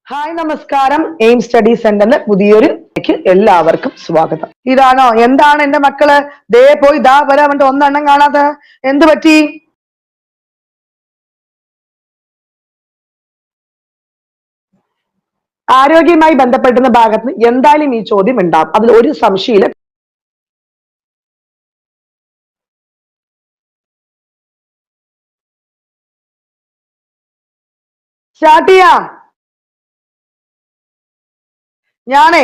Hi നമസ്കാരം. Aim study സെന്ററിന്റെ പുതിയൊരു എല്ലാവർക്കും സ്വാഗതം. ഇതാണോ? എന്താണ് എന്റെ മക്കള് ദേ പോയി ദാ വരാൻ വേണ്ടി ഒന്നെണ്ണം കാണാതെ എന്ത് പറ്റി? ആരോഗ്യവുമായി ബന്ധപ്പെടുന്ന ഭാഗത്ത് എന്തായാലും ഈ ചോദ്യം ഉണ്ടാവും, അതിൽ ഒരു സംശയമില്ല. സ്റ്റാർട്ട് ചെയ്യാം. ഞാനേ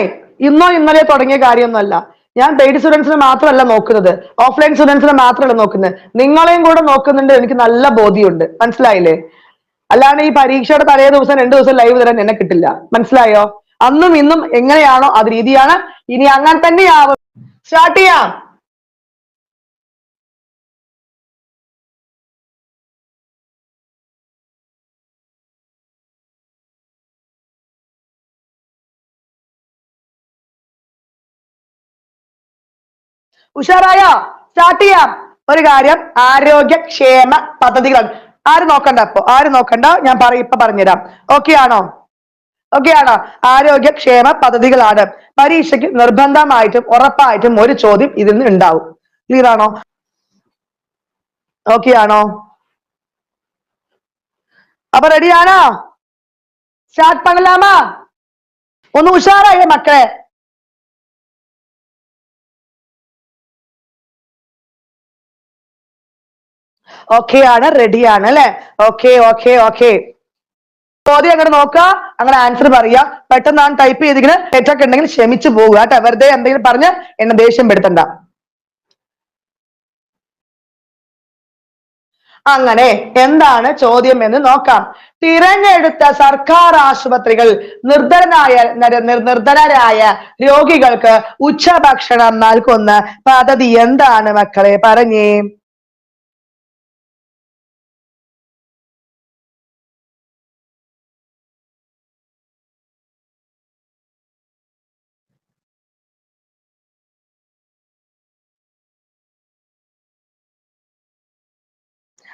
ഇന്നോ ഇന്നലെ തുടങ്ങിയ കാര്യമൊന്നുമല്ല. ഞാൻ പെയ്ഡ് സ്റ്റുഡൻസിനെ മാത്രമല്ല നോക്കുന്നത്, ഓഫ്ലൈൻ സ്റ്റുഡൻസിനെ മാത്രമല്ല നോക്കുന്നത്, നിങ്ങളെയും കൂടെ നോക്കുന്നുണ്ട്. എനിക്ക് നല്ല ബോധ്യമുണ്ട്. മനസ്സിലായില്ലേ? അല്ലാണ്ട് ഈ പരീക്ഷയുടെ തലേ ദിവസം 2 ദിവസം ലൈവ് തരാൻ എന്നെ കിട്ടില്ല. മനസ്സിലായോ? അന്നും ഇന്നും എങ്ങനെയാണോ അത് രീതിയാണ്, ഇനി അങ്ങനെ തന്നെയാവും. സ്റ്റാർട്ട് ചെയ്യാം. ഉഷാറായോ? സ്റ്റാർട്ട് ചെയ്യാം. ഒരു കാര്യം, ആരോഗ്യക്ഷേമ പദ്ധതികൾ ആരും നോക്കണ്ട. ആരും നോക്കണ്ട, ഞാൻ ഇപ്പൊ പറഞ്ഞുതരാം. ഓക്കെ ആണോ? ഓക്കെ ആണോ? ആരോഗ്യക്ഷേമ പദ്ധതികളാണ്. പരീക്ഷയ്ക്ക് നിർബന്ധമായിട്ടും ഉറപ്പായിട്ടും ഒരു ചോദ്യം ഇതിൽ നിന്ന് ഉണ്ടാവും. ക്ലിയർ ആണോ? ഓക്കെ ആണോ? അപ്പൊ റെഡിയാണോ? സ്റ്റാർട്ട് പണലാമാ? ഒന്ന് ഉഷാറായ മക്കളെ. ഓക്കെ ആണ്, റെഡിയാണ് അല്ലെ? Okay okay okay. ചോദ്യം അങ്ങനെ നോക്കുക, അങ്ങനെ ആൻസർ പറയാ. പെട്ടെന്നാണ് ടൈപ്പ് ചെയ്തിങ്ങനെ തെറ്റൊക്കെ ഉണ്ടെങ്കിൽ ക്ഷമിച്ചു പോവുക കേട്ടോ. വെറുതെ എന്തെങ്കിലും പറഞ്ഞ് എന്നെ ദേഷ്യം പെടുത്തണ്ട. അങ്ങനെ എന്താണ് ചോദ്യം എന്ന് നോക്കാം. തിരഞ്ഞെടുത്ത സർക്കാർ ആശുപത്രികൾ നിർധനരായ രോഗികൾക്ക് ഉച്ചഭക്ഷണം നൽകുന്ന പദ്ധതി എന്താണ് മക്കളെ? പറഞ്ഞേ.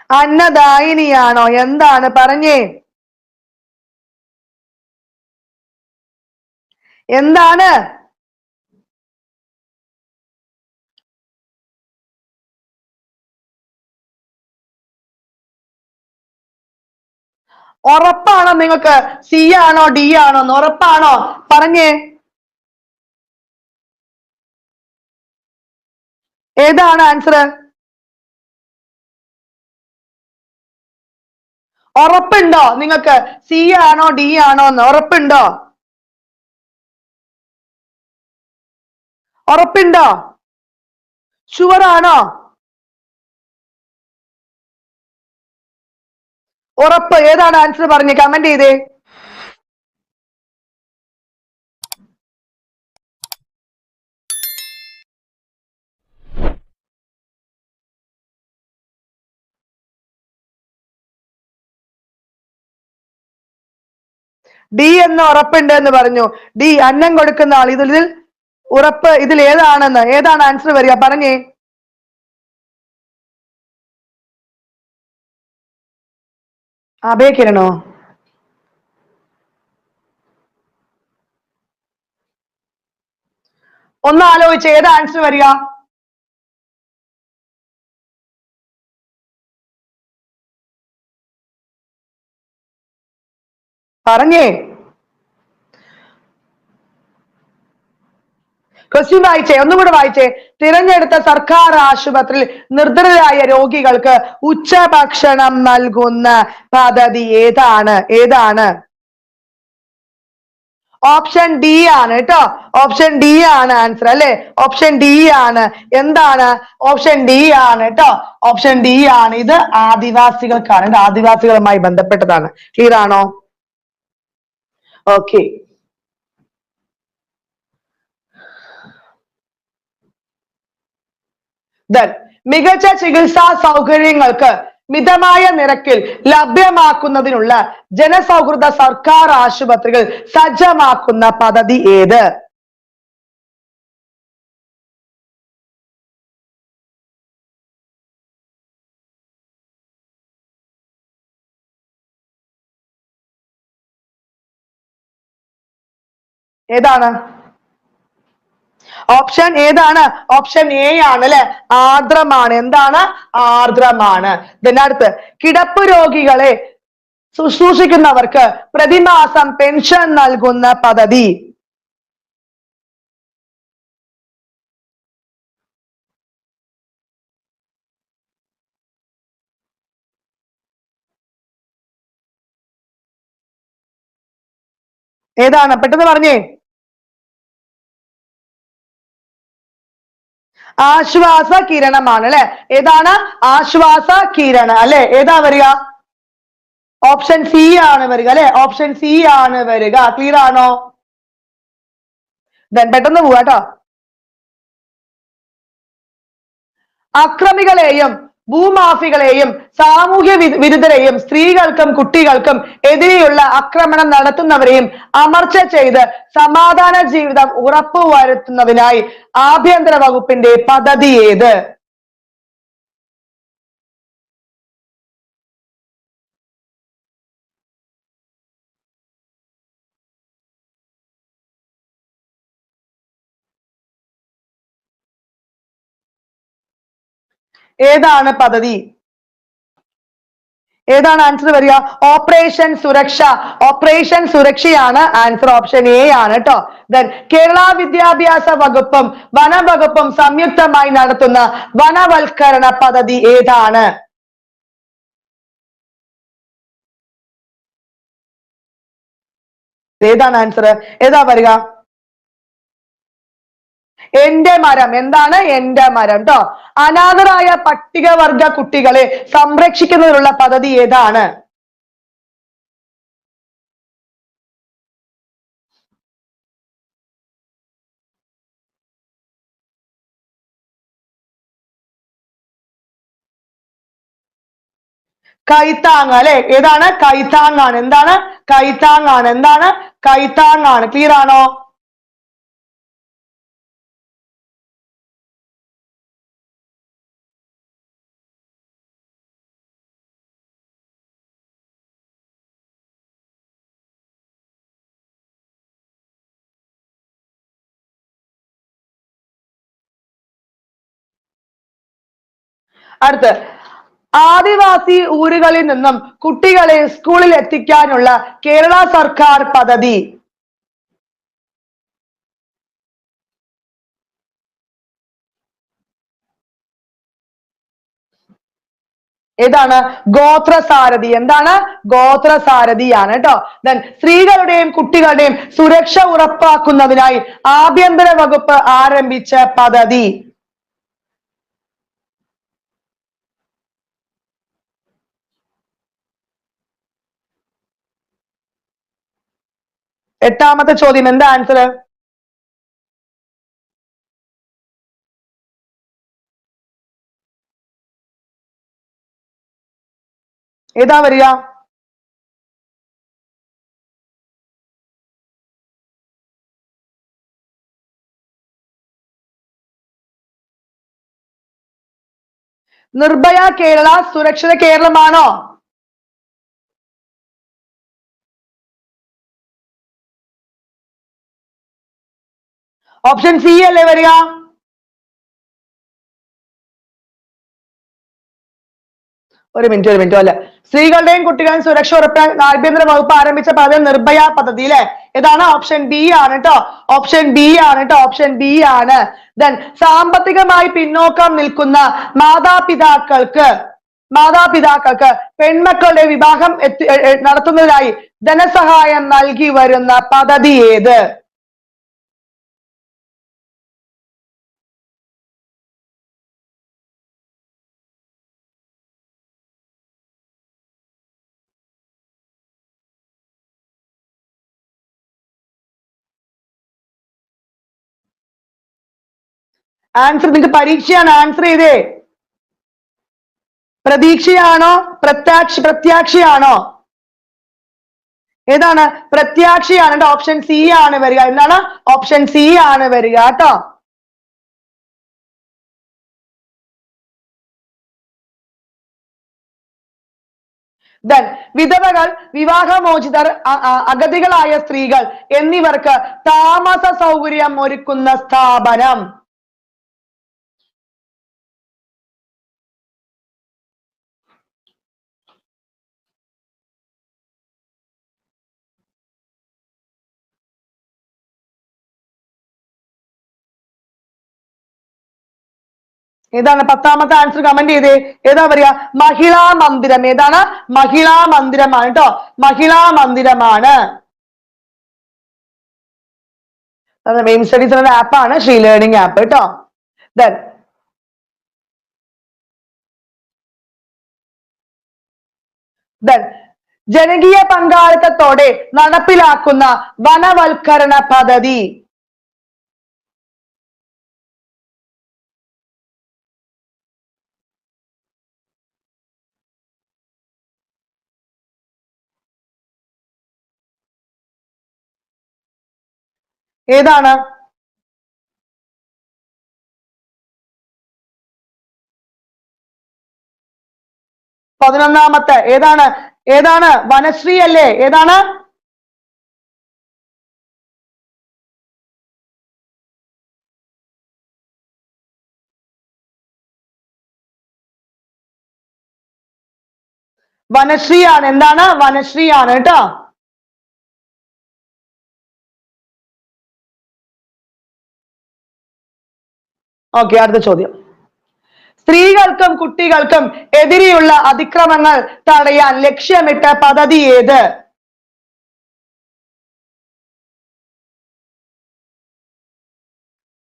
അന്നദായിനിയാണോ? എന്താണ്? പറഞ്ഞേ. എന്താണ്? ഉറപ്പാണോ നിങ്ങൾക്ക്? സി ആണോ ഡി ആണോ? ഉറപ്പാണോ? പറഞ്ഞേ. ഏതാണ് ആൻസർ? ഉറപ്പുണ്ടോ നിങ്ങൾക്ക്? സി ആണോ ഡി ആണോ എന്ന് ഉറപ്പുണ്ടോ? ഉറപ്പുണ്ടോ? ഷുവർ ആണോ? ഉറപ്പ്. ഏതാണ് ആൻസർ? പറഞ്ഞ് കമന്റ് ചെയ്തേ. ഡി എന്ന് ഉറപ്പുണ്ട് എന്ന് പറഞ്ഞു. ഡി അന്നം കൊടുക്കുന്ന ആൾ. ഇതിൽ ഉറപ്പ് ഇതിൽ ഏതാണെന്ന്, ഏതാണ് ആൻസർ വരിക? പറഞ്ഞേ. അഭയകിരണോ? ഒന്ന് ആലോചിച്ച് ഏത് ആൻസർ വരിക? പറഞ്ഞേ. ക്വസ്റ്റ്യൻ വായിച്ചേ, ഒന്നും കൂടെ വായിച്ചേ. തിരഞ്ഞെടുത്ത സർക്കാർ ആശുപത്രിയിൽ നിർധനരായ രോഗികൾക്ക് ഉച്ചഭക്ഷണം നൽകുന്ന പദ്ധതി ഏതാണ്? ഏതാണ്? ഓപ്ഷൻ ഡി ആണ് കേട്ടോ. ഓപ്ഷൻ ഡി ആണ് ആൻസർ അല്ലെ? ഓപ്ഷൻ ഡി ആണ്. എന്താണ്? ഓപ്ഷൻ ഡി ആണ് കേട്ടോ. ഓപ്ഷൻ ഡി ആണ്. ഇത് ആദിവാസികൾക്കാണ്. ഇത് ആദിവാസികളുമായി ബന്ധപ്പെട്ടതാണ്. ക്ലിയർ ആണോ? ഓക്കെ. മികച്ച ചികിത്സാ സൗകര്യങ്ങൾക്ക് മിതമായ നിരക്കിൽ ലഭ്യമാക്കുന്നതിനുള്ള ജനസൗഹൃദ സർക്കാർ ആശുപത്രികൾ സജ്ജമാക്കുന്ന പദ്ധതി ഏത്? ഏതാണ്? ഓപ്ഷൻ ഏതാണ്? ഓപ്ഷൻ എ ആണ് അല്ലെ, ആർദ്രമാണ്. എന്താണ്? ആർദ്രമാണ്. അടുത്ത്, കിടപ്പ് രോഗികളെ ശുശ്രൂഷിക്കുന്നവർക്ക് പ്രതിമാസം പെൻഷൻ നൽകുന്ന പദ്ധതി. ഏതാണ്? പെട്ടെന്ന് പറഞ്ഞേ. ആശ്വാസ കിരണമാണ് അല്ലെ. ഏതാണ്? ആശ്വാസ കിരണം അല്ലെ. ഏതാ വരിക? ഓപ്ഷൻ സി ആണ് വരിക അല്ലെ. ഓപ്ഷൻ സി ആണ് വരിക. ക്ലിയർ ആണോ? പെട്ടെന്ന് പോവാട്ടോ. അക്രമികളെയും ഭൂമാഫികളെയും സാമൂഹ്യ വിരുദ്ധരെയും സ്ത്രീകൾക്കും കുട്ടികൾക്കും എതിരെയുള്ള ആക്രമണം നടത്തുന്നവരെയും അമർച്ച ചെയ്ത് സമാധാന ജീവിതം ഉറപ്പുവരുത്തുന്നതിനായി ആഭ്യന്തര വകുപ്പിന്റെ പദ്ധതി ഏത്? ഏതാണ് പദ്ധതി? ഏതാണ് ആൻസർ വരിക? ഓപ്പറേഷൻ സുരക്ഷ. ഓപ്പറേഷൻ സുരക്ഷയാണ് ആൻസർ. ഓപ്ഷൻ എ ആണ് കേട്ടോ. കേരള വിദ്യാഭ്യാസ വകുപ്പും വനംവകുപ്പും സംയുക്തമായി നടത്തുന്ന വനവൽക്കരണ പദ്ധതി ഏതാണ്? ഏതാണ് ആൻസർ? ഏതാ വരിക? എന്റെ മരം. എന്താണ്? എന്റെ മരം ട്ടോ. അനാഥരായ പട്ടികവർഗ കുട്ടികളെ സംരക്ഷിക്കുന്നതിനുള്ള പദ്ധതി ഏതാണ്? കൈത്താങ് അല്ലെ. ഏതാണ്? കൈത്താങ്ങാണ്. എന്താണ്? കൈത്താങ്ങാണ്. എന്താണ്? കൈത്താങ്ങാണ്. ക്ലിയർ ആണോ? അടുത്ത്, ആദിവാസി ഊരുകളിൽ നിന്നും കുട്ടികളെ സ്കൂളിൽ എത്തിക്കാനുള്ള കേരള സർക്കാർ പദ്ധതി. ഏതാണ്? ഗോത്രസാരഥി. എന്താണ്? ഗോത്രസാരഥിയാണ് കേട്ടോ. സ്ത്രീകളുടെയും കുട്ടികളുടെയും സുരക്ഷ ഉറപ്പാക്കുന്നതിനായി ആഭ്യന്തര വകുപ്പ് ആരംഭിച്ച പദ്ധതി. എട്ടാമത്തെ ചോദ്യം. എന്താ ആൻസർ? ഏതാ വരിക? നിർഭയ കേരള സുരക്ഷിത കേരളമാണോ? ഓപ്ഷൻ സി അല്ലേ വരിക? ഒരു മിനിറ്റ് അല്ലെ. സ്ത്രീകളുടെയും കുട്ടികളുടെയും സുരക്ഷ ഉറപ്പാക്കാൻ ആഭ്യന്തര വകുപ്പ് ആരംഭിച്ച പദ്ധതി നിർഭയ പദ്ധതി അല്ലെ. ഏതാണ്? ഓപ്ഷൻ ബി ആണ് കേട്ടോ. ഓപ്ഷൻ ബി ആണ് കേട്ടോ. ഓപ്ഷൻ ബി ആണ്. സാമ്പത്തികമായി പിന്നോക്കം നിൽക്കുന്ന മാതാപിതാക്കൾക്ക് പെൺമക്കളുടെ വിവാഹം നടത്തുന്നതിനായി ധനസഹായം നൽകി വരുന്ന പദ്ധതി ഏത്? ആൻസർ നിങ്ങൾക്ക് പരീക്ഷയാണ്. ആൻസർ ചെയ്തേ. പ്രതീക്ഷയാണോ? പ്രത്യാക്ഷയാണോ? ഏതാണ്? പ്രത്യാക്ഷയാണ്. ഓപ്ഷൻ സി ആണ് വരിക. എന്താണ്? ഓപ്ഷൻ സി ആണ് വരിക കേട്ടോ. ദെൻ വിധവകൾ, വിവാഹമോചിതർ, അഗതികളായ സ്ത്രീകൾ എന്നിവർക്ക് താമസ സൗകര്യം ഒരുക്കുന്ന സ്ഥാപനം. ഏതാണ് 10ാമത്തെ ആൻസർ? കമന്റ് ചെയ്തേ. ഏതാ പറയാ? മഹിളാ മന്ദിരം. ഏതാണ്? മഹിളാ മന്ദിരമാണ് കേട്ടോ. മഹിളാ മന്ദിരമാണ്. മെയിൻ സ്റ്റഡീസ് ആപ്പാണ് ശ്രീ ലേണിംഗ് ആപ്പ് കേട്ടോ. ജനകീയ പങ്കാളിത്തത്തോടെ നടപ്പിലാക്കുന്ന വനവൽക്കരണ പദ്ധതി. ഏതാണ്? പതിനൊന്നാമത്തെ ഏതാണ്? ഏതാണ്? വനശ്രീ അല്ലേ? ഏതാണ്? വനശ്രീ ആണ്. എന്താണ്? വനശ്രീ ആണ് കേട്ടോ. ഓക്കെ, അടുത്ത ചോദ്യം. സ്ത്രീകൾക്കും കുട്ടികൾക്കും എതിരെയുള്ള അതിക്രമങ്ങൾ തടയാൻ ലക്ഷ്യമിട്ട പദ്ധതി ഏത്?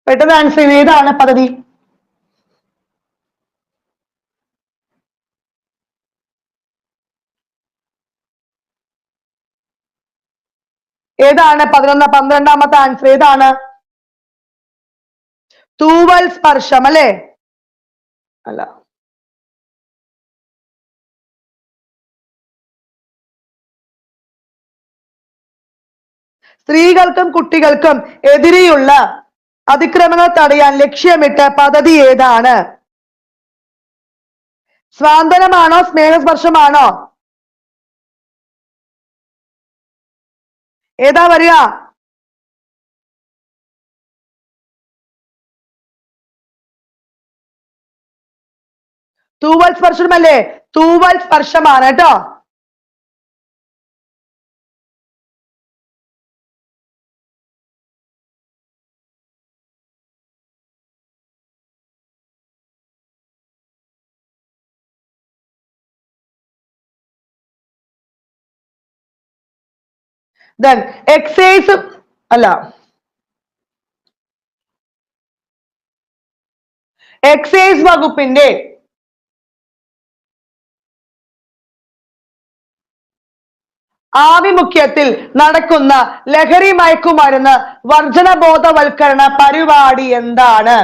പെട്ടെന്ന് ആൻസർ. ഏതാണ് പദ്ധതി? ഏതാണ്? 12ാമത്തെ ആൻസർ ഏതാണ്? തൂവൽ സ്പർശം അല്ലേ? അല്ല. സ്ത്രീകൾക്കും കുട്ടികൾക്കും എതിരെയുള്ള അതിക്രമങ്ങൾ തടയാൻ ലക്ഷ്യമിട്ട പദ്ധതി ഏതാണ്? സ്വാന്തനമാണോ? സ്നേഹസ്പർശമാണോ? ഏതാ വരിക? തൂവൽ സ്പർശമല്ലേ? തൂവൽ സ്പർശമാണ് കേട്ടോ. ദെൻ എക്സൈസ് അല്ല, എക്സൈസ് വകുപ്പിന്റെ ആഭിമുഖ്യത്തിൽ നടക്കുന്ന ലഹരി മയക്കുമരുന്ന് വർജന ബോധവൽക്കരണ പരിപാടി എന്താണ്?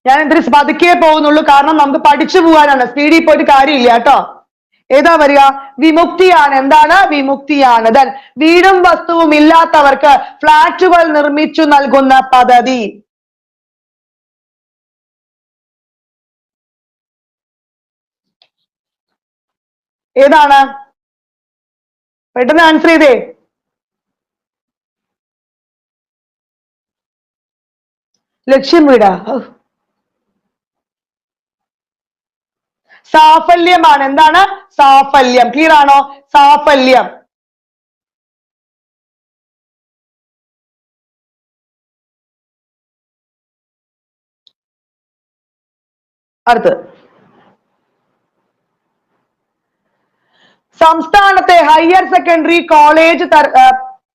ഞാൻ എന്തിനു പതുക്കെ പോകുന്നുള്ളൂ, കാരണം നമുക്ക് പഠിച്ചു പോകാനാണ്. സ്പീഡിൽ പോയിട്ട് കാര്യമില്ല കേട്ടോ. ഏതാ വരിക? വിമുക്തിയാണ്. എന്താണ്? വിമുക്തിയാണ്. ദെൻ വീടും വസ്തുവും ഇല്ലാത്തവർക്ക് ഫ്ലാറ്റുകൾ നിർമ്മിച്ചു നൽകുന്ന പദ്ധതി. ഏതാണ്? പെട്ടെന്ന് ആൻസർ ചെയ്തേ. ലക്ഷ്യം വീടാ? സാഫല്യമാണ്. എന്താണ്? സാഫല്യം. ക്ലിയർ ആണോ? സാഫല്യം. അടുത്തത്, സംസ്ഥാനത്തെ ഹയർ സെക്കൻഡറി കോളേജ്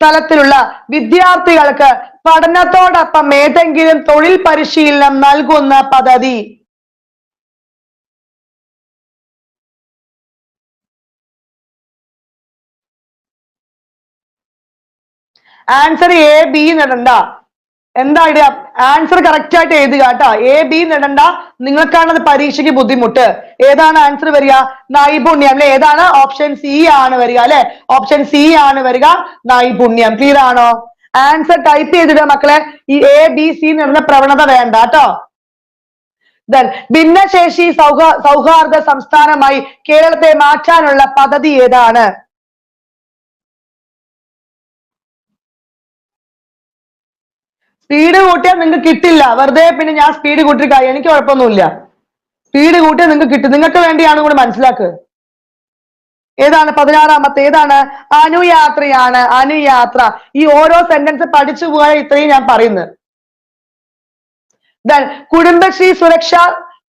തലത്തിലുള്ള വിദ്യാർത്ഥികൾക്ക് പഠനത്തോടൊപ്പം ഏതെങ്കിലും തൊഴിൽ പരിശീലനം നൽകുന്ന പദ്ധതി. ആൻസർ എ ബി നടണ്ട. എന്താ ഇടുക? ആൻസർ കറക്റ്റ് ആയിട്ട് എഴുതുക കേട്ടോ. എ ബി നടണ്ട, നിങ്ങൾക്കാണത് പരീക്ഷയ്ക്ക് ബുദ്ധിമുട്ട്. ഏതാണ് ആൻസർ വരിക? നൈപുണ്യം അല്ലെ? ഏതാണ്? ഓപ്ഷൻ സി ആണ് വരിക അല്ലെ? ഓപ്ഷൻ സി ആണ് വരിക, നൈപുണ്യം. ക്ലിയർ ആണോ? ആൻസർ ടൈപ്പ് ചെയ്തിടുക മക്കളെ. ഈ ABC എന്നുള്ള പ്രവണത വേണ്ട കേട്ടോ. ഭിന്നശേഷി സൗഹാർദ്ദ സംസ്ഥാനമായി കേരളത്തെ മാറ്റാനുള്ള പദ്ധതി ഏതാണ്? സ്പീഡ് കൂട്ടിയാൽ നിങ്ങൾക്ക് കിട്ടില്ല. വെറുതെ പിന്നെ ഞാൻ സ്പീഡ് കൂട്ടി എനിക്ക് കുഴപ്പമൊന്നുമില്ല. സ്പീഡ് കൂട്ടിയാൽ നിങ്ങൾക്ക് കിട്ടും. നിങ്ങൾക്ക് വേണ്ടിയാണ് കൂടെ മനസ്സിലാക്കുക. ഏതാണ് 16ാമത്തെ? ഏതാണ്? അനുയാത്രയാണ്. അനുയാത്ര. ഈ ഓരോ സെന്റൻസ് പഠിച്ചു പോയാൽ ഇത്രയും ഞാൻ പറയുന്നത്. കുടുംബശ്രീ സുരക്ഷാ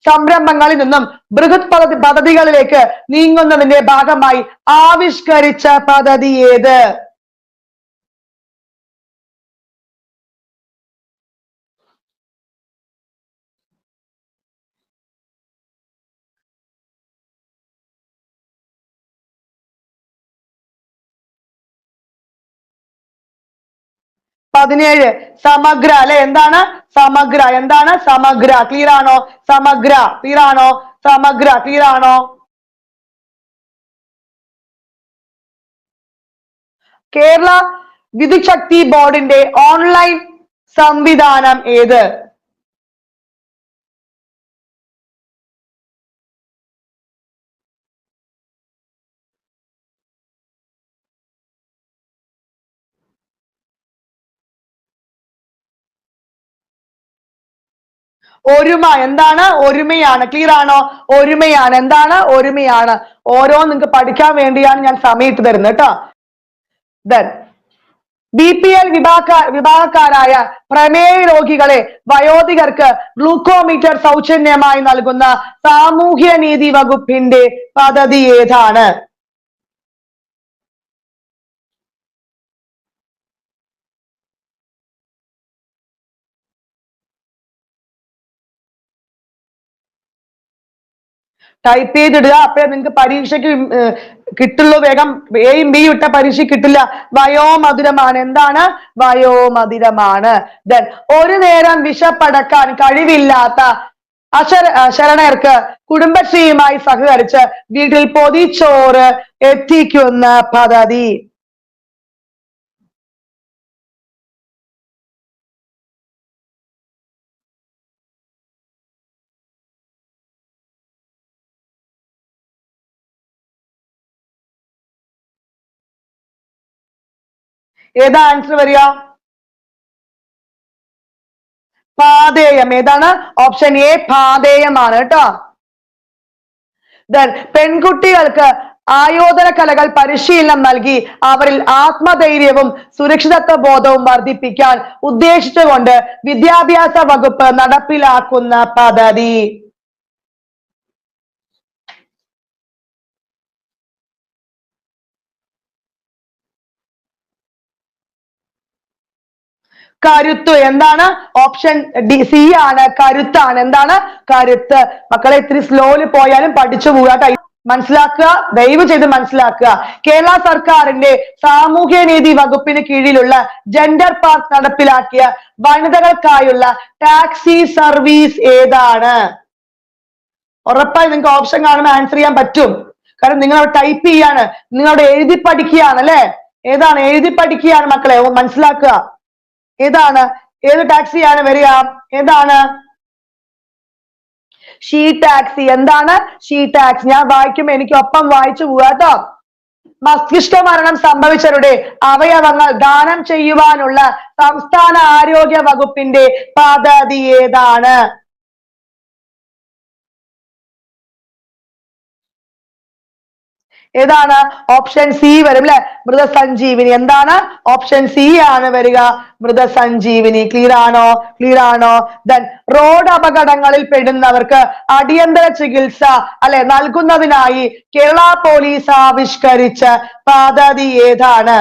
സംരംഭങ്ങളിൽ നിന്നും ബൃഹത് പദ്ധതികളിലേക്ക് നീങ്ങുന്നതിന്റെ ഭാഗമായി ആവിഷ്കരിച്ച പദ്ധതി ഏത്? പതിനേഴ് സമഗ്ര അല്ലെ? എന്താണ് സമഗ്ര? എന്താണ് സമഗ്ര? ക്ലിയർ ആണോ? സമഗ്ര ക്ലിയർ ആണോ? സമഗ്ര ക്ലിയർ ആണോ? കേരള വിദ്യുച്ഛക്തി ബോർഡിന്റെ ഓൺലൈൻ സംവിധാനം ഏത്? ഒരുമ. എന്താണ്? ഒരുമയാണ്. ക്ലിയർ ആണോ? ഒരുമയാണ്. എന്താണ്? ഒരുമയാണ്. ഓരോ നിങ്ങൾക്ക് പഠിക്കാൻ വേണ്ടിയാണ് ഞാൻ സമയത്ത് തരുന്നത് കേട്ടോ. BPL വിഭാഗക്കാരായ പ്രമേയ രോഗികളെ വയോധികർക്ക് ഗ്ലൂക്കോമീറ്റർ സൗജന്യമായി നൽകുന്ന സാമൂഹ്യനീതി വകുപ്പിന്റെ പദ്ധതി ഏതാണ്? ടൈപ്പ് ചെയ്തിടുക. അപ്പോഴേ നിങ്ങൾക്ക് പരീക്ഷയ്ക്ക് കിട്ടുള്ളൂ. വേഗം എയും ബി ഇട്ട പരീക്ഷ കിട്ടില്ല. വയോമധുരമാണ്. എന്താണ്? വയോമധുരമാണ്. ഒരു നേരം വിശപ്പടക്കാൻ കഴിവില്ലാത്ത ശരണർക്ക് കുടുംബശ്രീയുമായി സഹകരിച്ച് വീട്ടിൽ പൊതിച്ചോറ് എത്തിക്കുന്ന പദ്ധതി? ഏതാ ആൻസർ വരിക? പാതേയം. ഏതാണ്? ഓപ്ഷൻ എ പാതേയമാണ് കേട്ടോ. പെൺകുട്ടികൾക്ക് ആയോധന കലകൾ പരിശീലനം നൽകി അവരിൽ ആത്മധൈര്യവും സുരക്ഷിതത്വ ബോധവും വർദ്ധിപ്പിക്കാൻ ഉദ്ദേശിച്ചുകൊണ്ട് വിദ്യാഭ്യാസ വകുപ്പ് നടപ്പിലാക്കുന്ന പദ്ധതി? കരുത്ത്. എന്താണ്? ഓപ്ഷൻ സി ആണ്. കരുത്താണ്. എന്താണ്? കരുത്ത്. മക്കളെ ഇത്തിരി സ്ലോയില് പോയാലും പഠിച്ചു പോകാട്ടോ. മനസ്സിലാക്കുക. ദയവ് ചെയ്ത് മനസ്സിലാക്കുക. കേരള സർക്കാരിന്റെ സാമൂഹ്യനീതി വകുപ്പിന് കീഴിലുള്ള ജെൻഡർ പാർക്ക് നടപ്പിലാക്കിയ വനിതകൾക്കായുള്ള ടാക്സി സർവീസ് ഏതാണ്? ഉറപ്പായി നിങ്ങൾക്ക് ഓപ്ഷൻ കാണുമ്പോൾ ആൻസർ ചെയ്യാൻ പറ്റും. കാരണം നിങ്ങൾ അവിടെ ടൈപ്പ് ചെയ്യാണ്, നിങ്ങൾ അവിടെ എഴുതി പഠിക്കുകയാണ് അല്ലെ? ഏതാണ്? എഴുതി പഠിക്കുകയാണ് മക്കളെ. മനസ്സിലാക്കുക. ഏതാണ്? ഏത് ടാക്സിയാണ് വരിക? ഏതാണ്? She taxi. എന്താണ്? She taxi. ഞാൻ വായിക്കുമ്പോ എനിക്ക് ഒപ്പം വായിച്ചു പോവാ കേട്ടോ. മസ്തിഷ്ക മരണം സംഭവിച്ചവരുടെ അവയവങ്ങൾ ദാനം ചെയ്യുവാനുള്ള സംസ്ഥാന ആരോഗ്യ വകുപ്പിന്റെ പദ്ധതി ഏതാണ്? ഏതാണ്? ഓപ്ഷൻ സി വരും അല്ലെ? മൃതസഞ്ജീവിനി. എന്താണ്? ഓപ്ഷൻ സി ആണ് വരിക. മൃതസഞ്ജീവിനി. ക്ലിയർ ആണോ? ക്ലിയർ ആണോ? റോഡ് അപകടങ്ങളിൽ പെടുന്നവർക്ക് അടിയന്തര ചികിത്സ അല്ലെ നൽകുന്നതിനായി കേരള പോലീസ് ആവിഷ്കരിച്ച പദ്ധതി ഏതാണ്?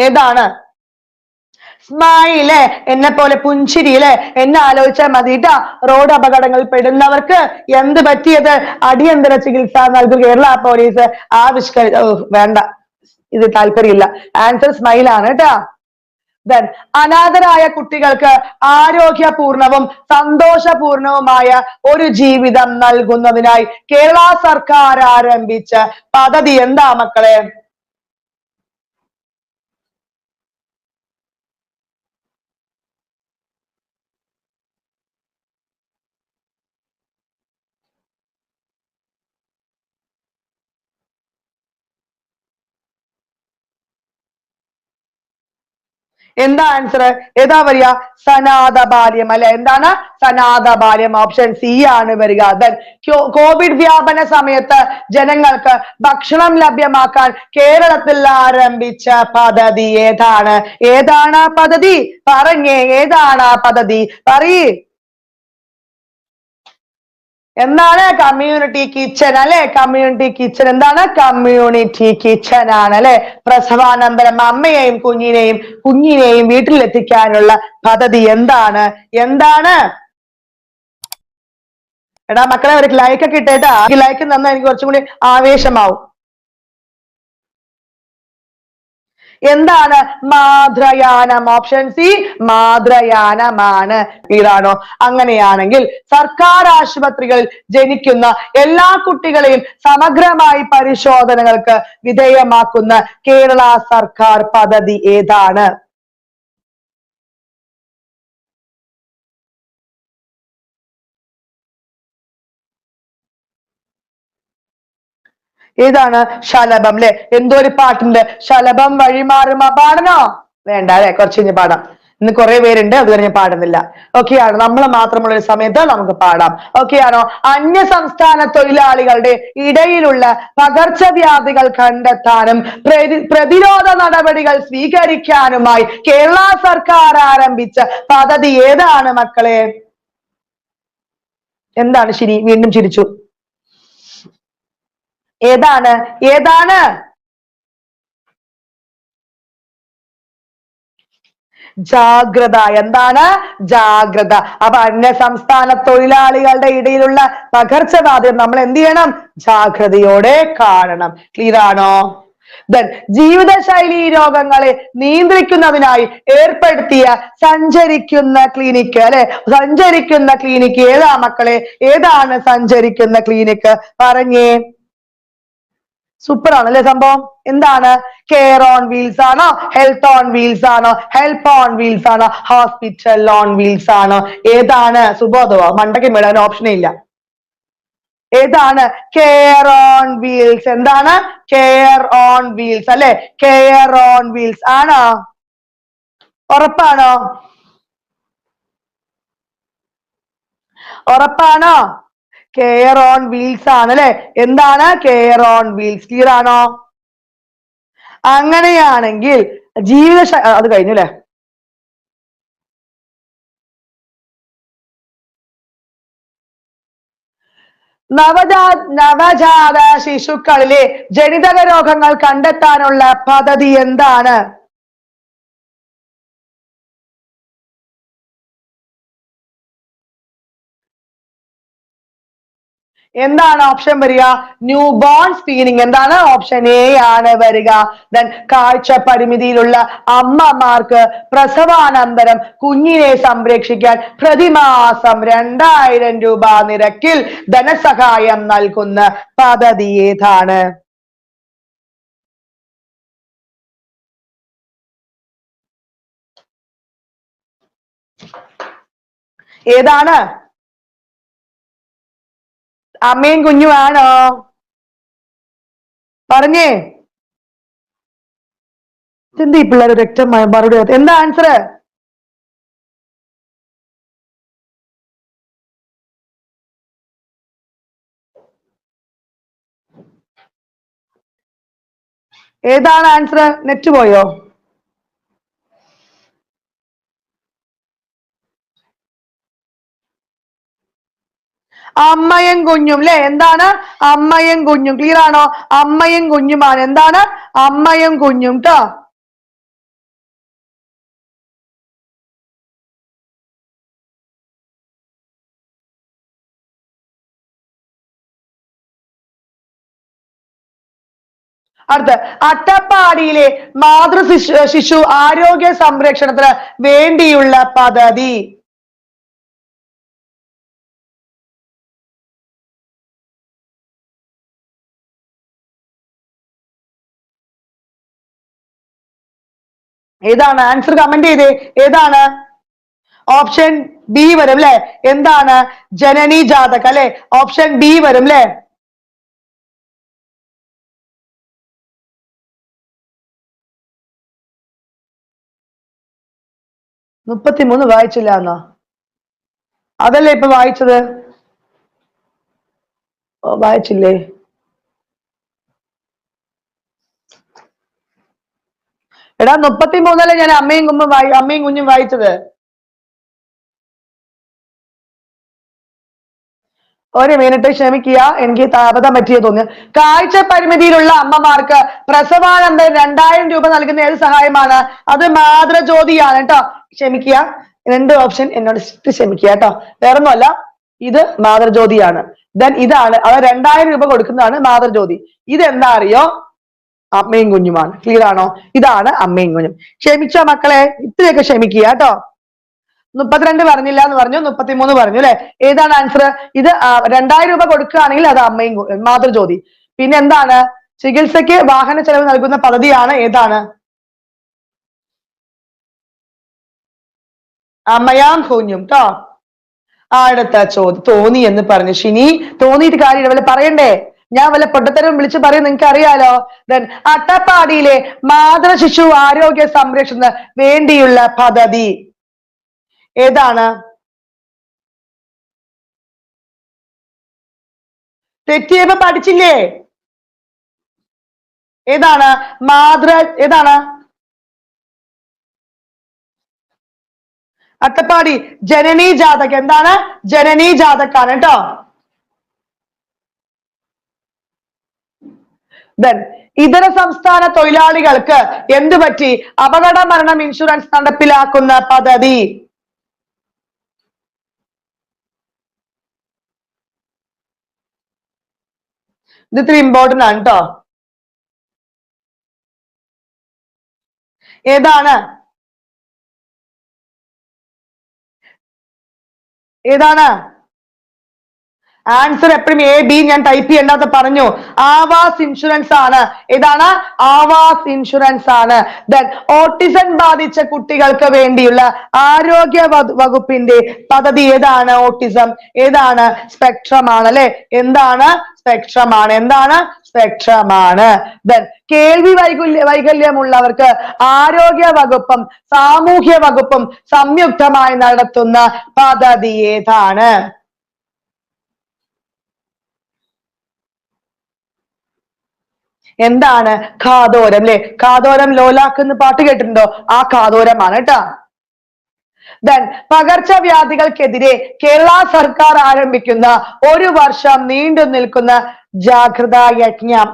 ഏതാണ്? സ്മൈല്. എന്നെ പോലെ പുഞ്ചിരി അല്ലെ? എന്നെ ആലോചിച്ചാൽ മതി ട്ടാ. റോഡ് അപകടങ്ങളിൽ പെടുന്നവർക്ക് എന്ത് പറ്റിയത്? അടിയന്തര ചികിത്സ നൽകുക കേരള പോലീസ് വേണ്ട, ഇത് താല്പര്യമില്ല. ആൻസർ സ്മൈലാണ് കേട്ടാ. അനാഥരായ കുട്ടികൾക്ക് ആരോഗ്യപൂർണവും സന്തോഷപൂർണവുമായ ഒരു ജീവിതം നൽകുന്നതിനായി കേരള സർക്കാർ ആരംഭിച്ച പദ്ധതി എന്താ മക്കളെ? എന്താ ആൻസർ? ഏതാ വരിക? സനാത ബാല്യം അല്ലെ? എന്താണ്? സനാത ബാല്യം. ഓപ്ഷൻ സി ആണ് വരിക. ദെൻ കോവിഡ് വ്യാപന സമയത്ത് ജനങ്ങൾക്ക് ഭക്ഷണം ലഭ്യമാക്കാൻ കേരളത്തിൽ ആരംഭിച്ച പദ്ധതി ഏതാണ്? ഏതാണ് പദ്ധതി? പറഞ്ഞേ, ഏതാണ് പദ്ധതി? പറയ്. എന്താണ്? കമ്മ്യൂണിറ്റി കിച്ചൺ അല്ലെ? Community kitchen. എന്താണ്? കമ്മ്യൂണിറ്റി കിച്ചൺ ആണ് അല്ലെ? പ്രസവാനന്തരം അമ്മയെയും കുഞ്ഞിനെയും വീട്ടിലെത്തിക്കാനുള്ള പദ്ധതി എന്താണ്? എന്താണ്? എടാ മക്കളെ, ഒരു ലൈക്ക് ഒക്കെ ഇട്ടേട്ടാ. ലൈക്ക് തന്നാൽ എനിക്ക് കുറച്ചും കൂടി ആവേശമാവും. എന്താണ്? മാതൃയാനം. ഓപ്ഷൻ സി മാതൃയാനമാണ്. ക്ലിയറാണോ? അങ്ങനെയാണെങ്കിൽ സർക്കാർ ആശുപത്രികളിൽ ജനിക്കുന്ന എല്ലാ കുട്ടികളെയും സമഗ്രമായി പരിശോധനകൾക്ക് വിധേയമാക്കുന്ന കേരള സർക്കാർ പദ്ധതി ഏതാണ്? ഏതാണ്? ശലഭം അല്ലെ? എന്തോ ഒരു പാട്ടുണ്ട്, ശലഭം വഴിമാറും പാടണോ? വേണ്ട അല്ലെ? കുറച്ച് കഴിഞ്ഞ് പാടാം. ഇന്ന് കുറെ പേരുണ്ട്, അത് കഴിഞ്ഞ് പാടുന്നില്ല. ഓക്കെ ആണോ? നമ്മൾ മാത്രമുള്ള ഒരു സമയത്ത് നമുക്ക് പാടാം. ഓക്കെ ആണോ? അന്യ സംസ്ഥാന തൊഴിലാളികളുടെ ഇടയിലുള്ള പകർച്ചവ്യാധികൾ കണ്ടെത്താനും പ്രതിരോധ നടപടികൾ സ്വീകരിക്കാനുമായി കേരള സർക്കാർ ആരംഭിച്ച പദ്ധതി ഏതാണ് മക്കളെ? എന്താണ് ശരി? വീണ്ടും ചിരിച്ചു. ഏതാണ്? ഏതാണ്? ജാഗ്രത. എന്താണ്? ജാഗ്രത. അപ്പൊ അന്യ സംസ്ഥാന തൊഴിലാളികളുടെ ഇടയിലുള്ള പകർച്ചവ്യാധി നമ്മൾ എന്ത് ചെയ്യണം? ജാഗ്രതയോടെ കാണണം. ക്ലിയർ ആണോ? ദെൻ ജീവിതശൈലി രോഗങ്ങളെ നിയന്ത്രിക്കുന്നതിനായി ഏർപ്പെടുത്തിയ സഞ്ചരിക്കുന്ന ക്ലിനിക്ക് അല്ലെ? സഞ്ചരിക്കുന്ന ക്ലിനിക്ക് ഏതാ മക്കളെ? ഏതാണ് സഞ്ചരിക്കുന്ന ക്ലിനിക്ക്? പറഞ്ഞേ. സൂപ്പർ ആണല്ലേ സംഭവം? എന്താണ്? കെയർ ഓൺ വീൽസ് ആണോ? ഹെൽത്ത് ഓൺ വീൽസ് ആണോ? ഹെൽപ്പ് ഓൺ വീൽസ് ആണോ? ഹോസ്പിറ്റൽ ഓൺ വീൽസ് ആണോ? ഏതാണ്? സുബോധവോ? മണ്ടയ്ക്ക് മേടാൻ ഓപ്ഷനേ ഇല്ല. ഏതാണ്? Care on wheels. എന്താണ്? കെയർ ഓൺ വീൽസ് അല്ലെ? കെയർ ഓൺ വീൽസ് ആണോ? ഉറപ്പാണോ? ഉറപ്പാണോ? കെയർ ഓൺ വീൽസ് ആണ് അല്ലെ? എന്താണ്? Care on wheels. ക്ലിയർ ആണോ? അങ്ങനെയാണെങ്കിൽ അത് കഴിഞ്ഞു അല്ലെ? നവജാത ശിശുക്കളിലെ ജനിതക രോഗങ്ങൾ കണ്ടെത്താനുള്ള പദ്ധതി എന്താണ്? എന്താണ് ഓപ്ഷൻ വരിക? New born screening. എന്താണ്? ഓപ്ഷൻ എ ആണ് വരിക. ദെൻ കാഴ്ച പരിമിതിയിലുള്ള അമ്മമാർക്ക് പ്രസവാനന്തരം കുഞ്ഞിനെ സംരക്ഷിക്കാൻ പ്രതിമാസം 2000 രൂപ നിരക്കിൽ ധനസഹായം നൽകുന്ന പദ്ധതി ഏതാണ്? ഏതാണ്? അമ്മയും കുഞ്ഞുമാണോ? പറഞ്ഞേ. എന്താ ഈ പിള്ളേർ വ്യക്തമായ മറുപടി? എന്താ ആൻസർ? ഏതാണ് ആൻസർ? നെറ്റ് പോയോ? അമ്മയും കുഞ്ഞും അല്ലെ? എന്താണ്? അമ്മയും കുഞ്ഞും. ക്ലിയർ ആണോ? അമ്മയും കുഞ്ഞുമാണ്. എന്താണ്? അമ്മയും കുഞ്ഞും ട്ടോ. അടുത്ത് അട്ടപ്പാടിയിലെ ശിശു ആരോഗ്യ സംരക്ഷണത്തിന് വേണ്ടിയുള്ള പദ്ധതി. ഏതാണ്? ആൻസർ കമന്റ് ചെയ്തേ. ഏതാണ്? ഓപ്ഷൻ ബി വരും അല്ലെ? എന്താണ്? ജനനി ജാതക അല്ലെ? ഓപ്ഷൻ ബി വരും അല്ലെ? 33 വായിച്ചില്ല എന്നോ? അതല്ലേ ഇപ്പൊ വായിച്ചത്? വായിച്ചില്ലേ? എടാ 33 ഞാൻ അമ്മയും കുഞ്ഞും വായിച്ചത്. ഒരു മിനിറ്റ് ക്ഷമിക്കുക, എനിക്ക് താപതം പറ്റിയ തോന്നുന്നു. കാഴ്ച പരിമിതിയിലുള്ള അമ്മമാർക്ക് പ്രസവാനന്തരം 2000 രൂപ നൽകുന്ന ഏത് സഹായമാണ്? അത് മാതൃജ്യോതിയാണ് കേട്ടോ. ക്ഷമിക്കുക, 2 ഓപ്ഷൻ എന്നോട് ക്ഷമിക്കുക കേട്ടോ. വേറൊന്നുമല്ല, ഇത് മാതൃജ്യോതിയാണ്. ദെൻ ഇതാണ്, അത് 2000 രൂപ കൊടുക്കുന്നതാണ് മാതൃജ്യോതി. ഇതെന്താ അറിയോ? അമ്മയും കുഞ്ഞുമാണ്. ക്ലിയർ ആണോ? ഇതാണ് അമ്മയും കുഞ്ഞും. ക്ഷമിച്ച മക്കളെ, ഇത്രയൊക്കെ ക്ഷമിക്കുക കേട്ടോ. 32 പറഞ്ഞില്ല എന്ന് പറഞ്ഞു, 33 പറഞ്ഞു അല്ലെ? ഏതാണ് ആൻസർ? ഇത് 2000 രൂപ കൊടുക്കുകയാണെങ്കിൽ അത് അമ്മയും മാതൃജ്യോതി. പിന്നെ എന്താണ്? ചികിത്സയ്ക്ക് വാഹന ചെലവ് നൽകുന്ന പദ്ധതിയാണ് ഏതാണ്? അമ്മയാം കുഞ്ഞും ട്ടോ. അടുത്ത ചോദ്യം. തോന്നി എന്ന് പറഞ്ഞു ഷിനി. തോന്നിയിട്ട് കാര്യമില്ല, വല്ല പറയണ്ടേ? ഞാൻ വല്ല പൊട്ടത്തരം വിളിച്ച് പറയും, നിങ്ങൾക്ക് അറിയാലോ. ദെൻ അട്ടപ്പാടിയിലെ മാതൃശിശു ആരോഗ്യ സംരക്ഷണത്തിന് വേണ്ടിയുള്ള പദ്ധതി ഏതാണ്? തെറ്റിയപ്പോ പഠിച്ചില്ലേ? ഏതാണ്? ഏതാണ്? അട്ടപ്പാടി ജനനി ജാതക്. എന്താണ്? ജനനി ജാതക്കാണ് കേട്ടോ. ദെൻ ഇതര സംസ്ഥാന തൊഴിലാളികൾക്ക് എന്തു പറ്റി? അപകട മരണം ഇൻഷുറൻസ് നടപ്പിലാക്കുന്ന പദ്ധതി. ഇത് ഇത്തിരി ഇമ്പോർട്ടന്റ് ആണ് കേട്ടോ. ഏതാണ്? ഏതാണ് ആൻസർ? എപ്പോഴും എ ബി ഞാൻ ടൈപ്പ് ചെയ്യേണ്ടാത്ത പറഞ്ഞു. ആവാസ് ഇൻഷുറൻസ് ആണ്. ഏതാണ്? ആവാസ് ഇൻഷുറൻസ് ആണ്. ദെൻ ഓട്ടിസം ബാധിച്ച കുട്ടികൾക്ക് വേണ്ടിയുള്ള ആരോഗ്യ വകുപ്പിന്റെ പദ്ധതി ഏതാണ്? ഓട്ടിസം. ഏതാണ്? സ്പെക്ട്രം ആണ് അല്ലെ? എന്താണ്? സ്പെക്ട്രം ആണ്. എന്താണ്? സ്പെക്ട്രം ആണ്. ദെൻ കേൾവി വൈകല്യമുള്ളവർക്ക് ആരോഗ്യ വകുപ്പും സാമൂഹ്യ വകുപ്പും സംയുക്തമായി നടത്തുന്ന പദ്ധതി ഏതാണ്? എന്താണ്? കാതോരം അല്ലെ? കാതോരം ലോലാക്കുന്ന പാട്ട് കേട്ടിട്ടുണ്ടോ? ആ കാതോരമാണ് കേട്ടോ. ദെൻ പകർച്ചവ്യാധികൾക്കെതിരെ കേരള സർക്കാർ ആരംഭിക്കുന്ന 1 വർഷം നീണ്ടു നിൽക്കുന്ന ജാഗ്രതാ യജ്ഞം.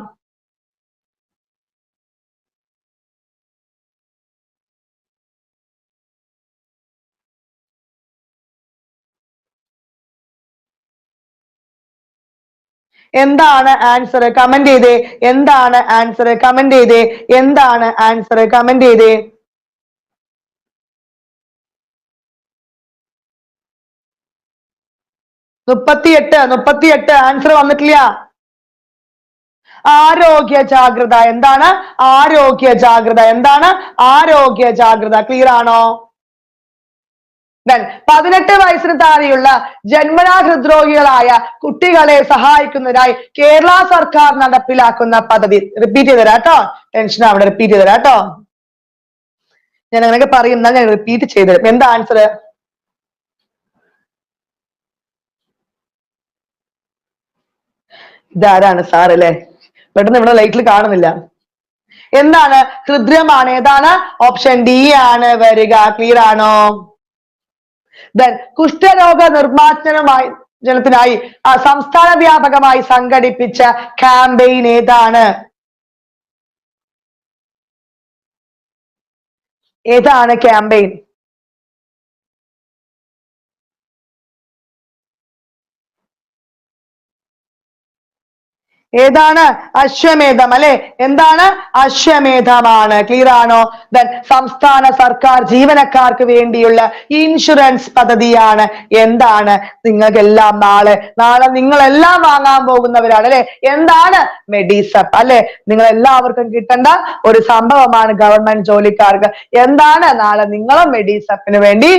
എന്താണ് ആൻസർ? കമന്റ് ചെയ്തേ. എന്താണ് ആൻസർ? കമന്റ് ചെയ്തേ. എന്താണ് ആൻസർ? കമന്റ് ചെയ്തേ. മുപ്പത്തിയെട്ട് ആൻസർ വന്നിട്ടില്ല. ആരോഗ്യ ജാഗ്രത. എന്താണ്? ആരോഗ്യ ജാഗ്രത. എന്താണ്? ആരോഗ്യ ജാഗ്രത. ക്ലിയർ ആണോ? 18 വയസ്സിന് താഴെയുള്ള ജന്മനാ ഹൃദ്രോഗികളായ കുട്ടികളെ സഹായിക്കുന്നതിനായി കേരള സർക്കാർ നടപ്പിലാക്കുന്ന പദ്ധതി. റിപ്പീറ്റ് ചെയ്ത് തരാം കേട്ടോ. ടെൻഷൻ അവിടെ റിപ്പീറ്റ് ചെയ്ത് തരാം കേട്ടോ. ഞാൻ അങ്ങനെയൊക്കെ പറയുന്ന ഞാൻ റിപ്പീറ്റ് ചെയ്ത് തരും. എന്താ ആൻസർ? ഇതാരാണ് സാർ അല്ലെ? പെട്ടെന്ന് ഇവിടെ ലൈറ്റിൽ കാണുന്നില്ല. എന്താണ്? ഹൃദ്യമാണ്. ഏതാണ്? ഓപ്ഷൻ ഡി ആണ് വരിക. ക്ലിയർ ആണോ? ദെൻ കുഷ്ഠരോഗ നിർമ്മാർജ്ജനമായി ജനത്തിനായി സംസ്ഥാന വ്യാപകമായി സംഘടിപ്പിച്ച ക്യാമ്പയിൻ ഏതാണ്? ഏതാണ് ക്യാമ്പയിൻ? ഏതാണ്? അശ്വമേധം അല്ലെ? എന്താണ്? അശ്വമേധമാണ്. ക്ലിയർ ആണോ? ദെൻ സംസ്ഥാന സർക്കാർ ജീവനക്കാർക്ക് വേണ്ടിയുള്ള ഇൻഷുറൻസ് പദ്ധതിയാണ്. എന്താണ്? നിങ്ങൾക്കെല്ലാം നാളെ നിങ്ങളെല്ലാം വാങ്ങാൻ പോകുന്നവരാണ് അല്ലെ? എന്താണ്? മെഡിസപ്പ് അല്ലെ? നിങ്ങൾ എല്ലാവർക്കും കിട്ടേണ്ട ഒരു സംഭവമാണ് ഗവൺമെന്റ് ജോലിക്കാർക്ക്. എന്താണ്? നാളെ നിങ്ങളും മെഡിസപ്പിന് വേണ്ടി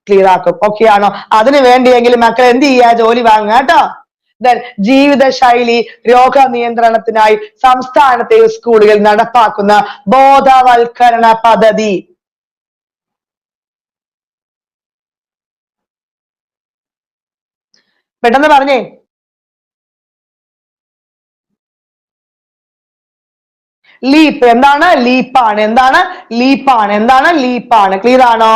ക്ലിയർ ആക്കും. ഓക്കെ ആണോ? അതിനു വേണ്ടിയെങ്കിലും മക്കൾ എന്ത് ചെയ്യുക? ജോലി വാങ്ങുക കേട്ടോ. ജീവിതശൈലി രോഗ നിയന്ത്രണത്തിനായി സംസ്ഥാനത്തെ സ്കൂളുകൾ നടപ്പാക്കുന്ന ബോധവൽക്കരണ പദ്ധതി. പെട്ടെന്ന് പറഞ്ഞേ. ലീപ്പ് എന്താണ്? ലീപ്പാണ്. എന്താണ്? ലീപ്പാണ്. എന്താണ്? ലീപ്പാണ്. ക്ലിയർ ആണോ?